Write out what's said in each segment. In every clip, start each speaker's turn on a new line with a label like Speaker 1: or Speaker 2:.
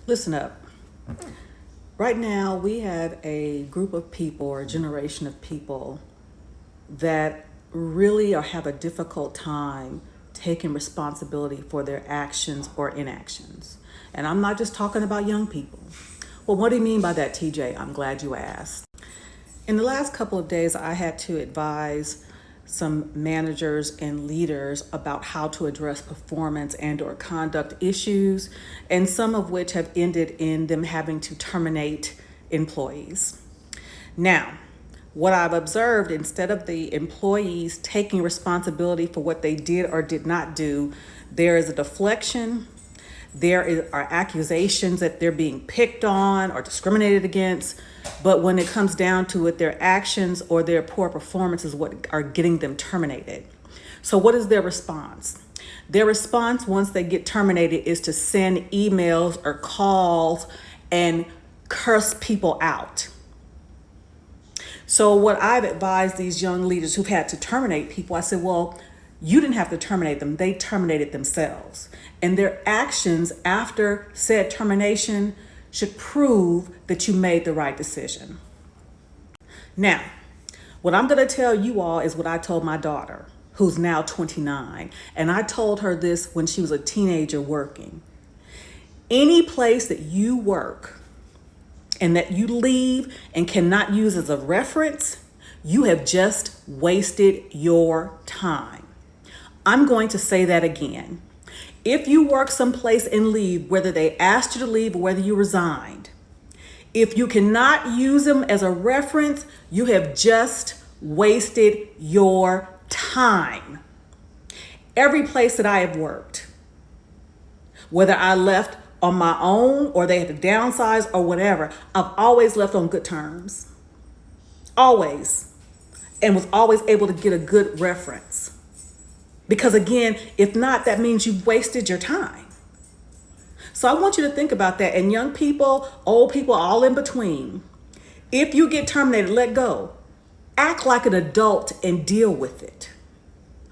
Speaker 1: Listen up. Right now, we have a group of people or a generation of people that really have a difficult time taking responsibility for their actions or inactions. And I'm not just talking about young people. Well, what do you mean by that, TJ? I'm glad you asked. In the last couple of days, I had to advise some managers and leaders about how to address performance and or conduct issues, and some of which have ended in them having to terminate employees. Now, what I've observed, instead of the employees taking responsibility for what they did or did not do, there is a deflection. Are accusations that they're being picked on or discriminated against. But when it comes down to it, their actions or their poor performance is what are getting them terminated. So what is their response? Their response once they get terminated is to send emails or calls and curse people out. So what I've advised these young leaders who've had to terminate people, I said, well, you didn't have to terminate them. They terminated themselves. And their actions after said termination should prove that you made the right decision. Now, what I'm going to tell you all is what I told my daughter, who's now 29. And I told her this when she was a teenager working. Any place that you work and that you leave and cannot use as a reference, you have just wasted your time. I'm going to say that again. If you work someplace and leave, whether they asked you to leave or whether you resigned, if you cannot use them as a reference, you have just wasted your time. Every place that I have worked, whether I left on my own or they had to downsize or whatever, I've always left on good terms. Always. And was always able to get a good reference. Because again, if not, that means you've wasted your time. So I want you to think about that. And young people, old people, all in between. If you get terminated, let go. Act like an adult and deal with it.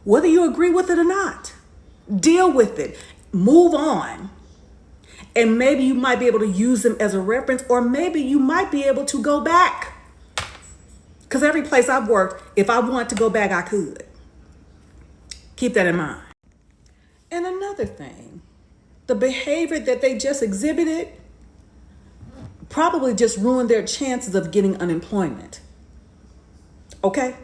Speaker 1: Whether you agree with it or not, deal with it. Move on. And maybe you might be able to use them as a reference, or maybe you might be able to go back. Because every place I've worked, if I want to go back, I could. Keep that in mind. And another thing, the behavior that they just exhibited probably just ruined their chances of getting unemployment. Okay?